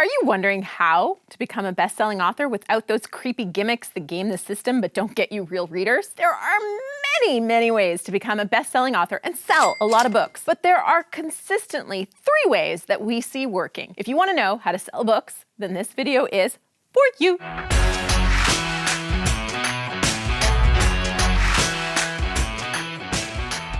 Are you wondering how to become a best-selling author without those creepy gimmicks that game the system but don't get you real readers? There are many ways to become a best-selling author and sell a lot of books, but there are consistently 3 ways that we see working. If you want to know how to sell books, then this video is for you.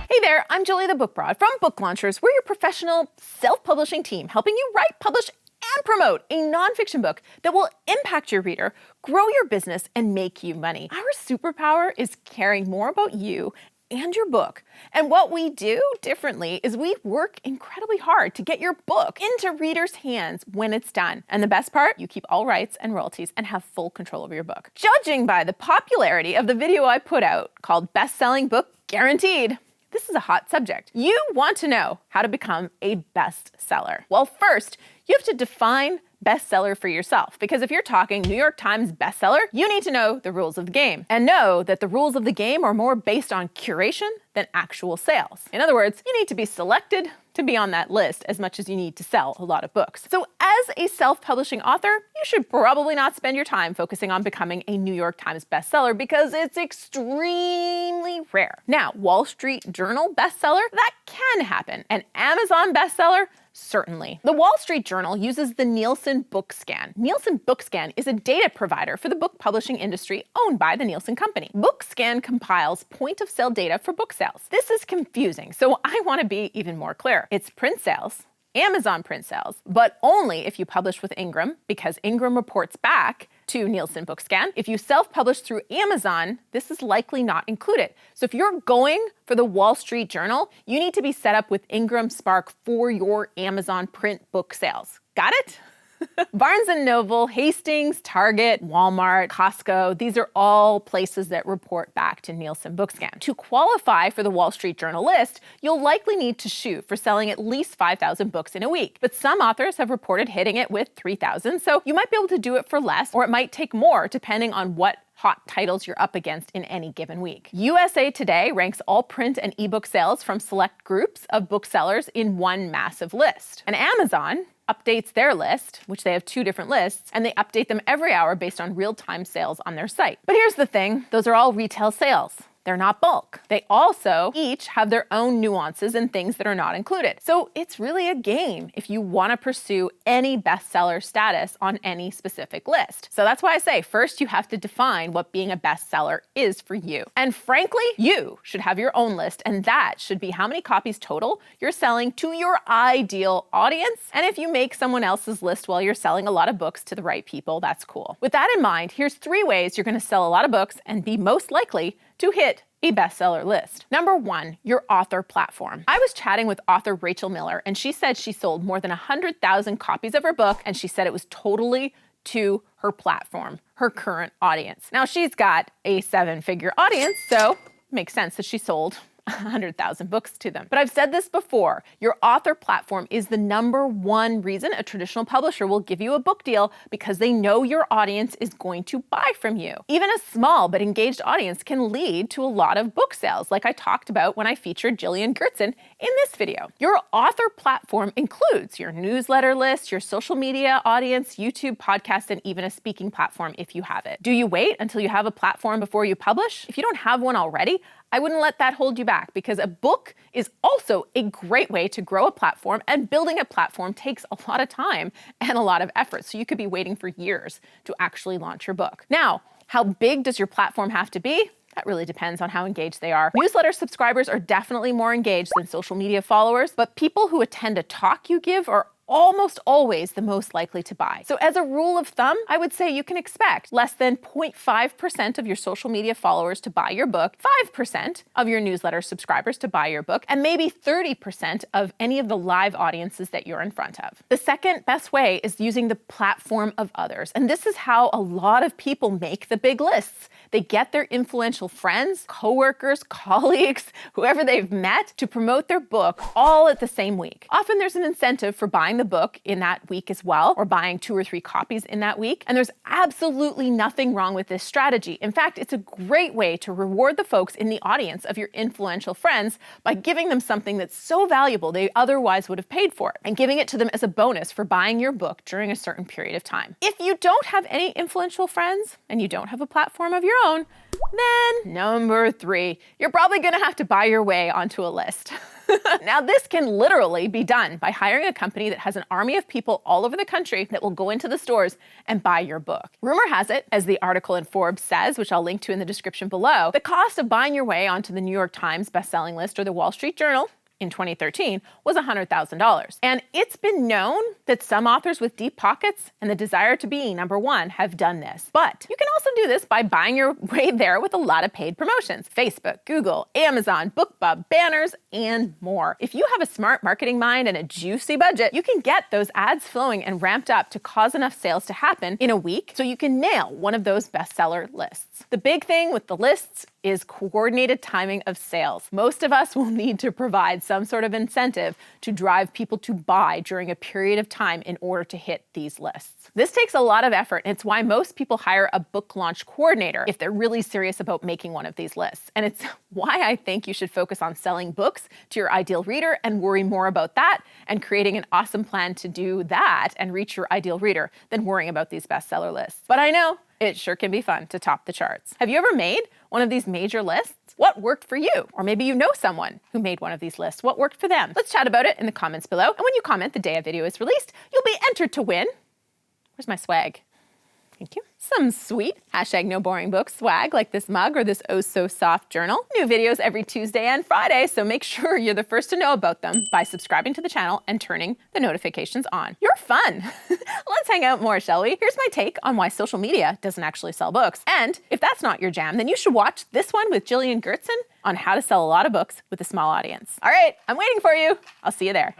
Hey there, I'm Julie the Book Broad from BookLaunchers. We're your professional self-publishing team helping you write, publish, and promote a nonfiction book that will impact your reader, grow your business, and make you money. Our superpower is caring more about you and your book. And what we do differently is we work incredibly hard to get your book into readers' hands when it's done. And the best part, you keep all rights and royalties and have full control over your book. Judging by the popularity of the video I put out called Best-Selling Book Guaranteed, this is a hot subject. You want to know how to become a bestseller. Well, first, you have to define bestseller for yourself, because if you're talking New York Times bestseller, you need to know the rules of the game and know that the rules of the game are more based on curation than actual sales. In other words, you need to be selected to be on that list as much as you need to sell a lot of books. So as a self-publishing author, you should probably not spend your time focusing on becoming a New York Times bestseller because it's extremely rare. Now, Wall Street Journal bestseller, that can happen. An Amazon bestseller, certainly. The Wall Street Journal uses the Nielsen Book Scan. Nielsen Book Scan is a data provider for the book publishing industry owned by the Nielsen Company. Book Scan compiles point-of-sale data for book sales. This is confusing, so I want to be even more clear. It's print sales, Amazon print sales, but only if you publish with Ingram, because Ingram reports back to Nielsen Book Scan. If you self-publish through Amazon, this is likely not included. So if you're going for the Wall Street Journal, you need to be set up with Ingram Spark for your Amazon print book sales. Got it? Barnes & Noble, Hastings, Target, Walmart, Costco, these are all places that report back to Nielsen Book Scan. To qualify for the Wall Street Journal list, you'll likely need to shoot for selling at least 5,000 books in a week. But some authors have reported hitting it with 3,000, so you might be able to do it for less, or it might take more depending on what hot titles you're up against in any given week. USA Today ranks all print and ebook sales from select groups of booksellers in one massive list. And Amazon updates their list, which they have 2 different lists, and they update them every hour based on real-time sales on their site. But here's the thing, those are all retail sales. They're not bulk. They also each have their own nuances and things that are not included. So it's really a game if you want to pursue any bestseller status on any specific list. So that's why I say first you have to define what being a bestseller is for you. And frankly, you should have your own list, and that should be how many copies total you're selling to your ideal audience. And if you make someone else's list while you're selling a lot of books to the right people, that's cool. With that in mind, here's 3 ways you're going to sell a lot of books and be most likely to hit a bestseller list. Number 1, your author platform. I was chatting with author Rachel Miller, and she said she sold more than 100,000 copies of her book, and she said it was totally to her platform, her current audience. Now, she's got a 7-figure audience, so it makes sense that she sold 100,000 books to them. But I've said this before, your author platform is the number 1 reason a traditional publisher will give you a book deal, because they know your audience is going to buy from you. Even a small but engaged audience can lead to a lot of book sales, like I talked about when I featured Jillian Gertzen in this video. Your author platform includes your newsletter list, your social media audience, YouTube, podcast, and even a speaking platform if you have it. Do you wait until you have a platform before you publish? If you don't have one already, I wouldn't let that hold you back, because a book is also a great way to grow a platform, and building a platform takes a lot of time and a lot of effort. So you could be waiting for years to actually launch your book. Now, how big does your platform have to be? That really depends on how engaged they are. Newsletter subscribers are definitely more engaged than social media followers, but people who attend a talk you give are almost always the most likely to buy. So as a rule of thumb, I would say you can expect less than 0.5% of your social media followers to buy your book, 5% of your newsletter subscribers to buy your book, and maybe 30% of any of the live audiences that you're in front of. The second best way is using the platform of others. And this is how a lot of people make the big lists. They get their influential friends, coworkers, colleagues, whoever they've met to promote their book all at the same week. Often there's an incentive for buying the book in that week as well, or buying 2 or 3 copies in that week. And there's absolutely nothing wrong with this strategy. In fact, it's a great way to reward the folks in the audience of your influential friends by giving them something that's so valuable they otherwise would have paid for it, and giving it to them as a bonus for buying your book during a certain period of time. If you don't have any influential friends and you don't have a platform of your own, then number 3, you're probably gonna have to buy your way onto a list. Now, this can literally be done by hiring a company that has an army of people all over the country that will go into the stores and buy your book. Rumor has it, as the article in Forbes says, which I'll link to in the description below, the cost of buying your way onto the New York Times bestselling list or the Wall Street Journal in 2013 was $100,000. And it's been known that some authors with deep pockets and the desire to be number 1 have done this. But you can also do this by buying your way there with a lot of paid promotions: Facebook, Google, Amazon, BookBub, banners, and more. If you have a smart marketing mind and a juicy budget, you can get those ads flowing and ramped up to cause enough sales to happen in a week so you can nail one of those bestseller lists. The big thing with the lists is coordinated timing of sales. Most of us will need to provide some sort of incentive to drive people to buy during a period of time in order to hit these lists. This takes a lot of effort, and it's why most people hire a book launch coordinator if they're really serious about making one of these lists. And it's why I think you should focus on selling books to your ideal reader and worry more about that and creating an awesome plan to do that and reach your ideal reader than worrying about these bestseller lists. But I know it sure can be fun to top the charts. Have you ever made one of these major lists? What worked for you? Or maybe you know someone who made one of these lists. What worked for them? Let's chat about it in the comments below. And when you comment the day a video is released, you'll be entered to win. Where's my swag? Thank you. Some sweet #NoBoringBooks swag like this mug or this oh so soft journal. New videos every Tuesday and Friday, so make sure you're the first to know about them by subscribing to the channel and turning the notifications on. You're fun. Let's hang out more, shall we? Here's my take on why social media doesn't actually sell books. And if that's not your jam, then you should watch this one with Jillian Gertzen on how to sell a lot of books with a small audience. All right, I'm waiting for you. I'll see you there.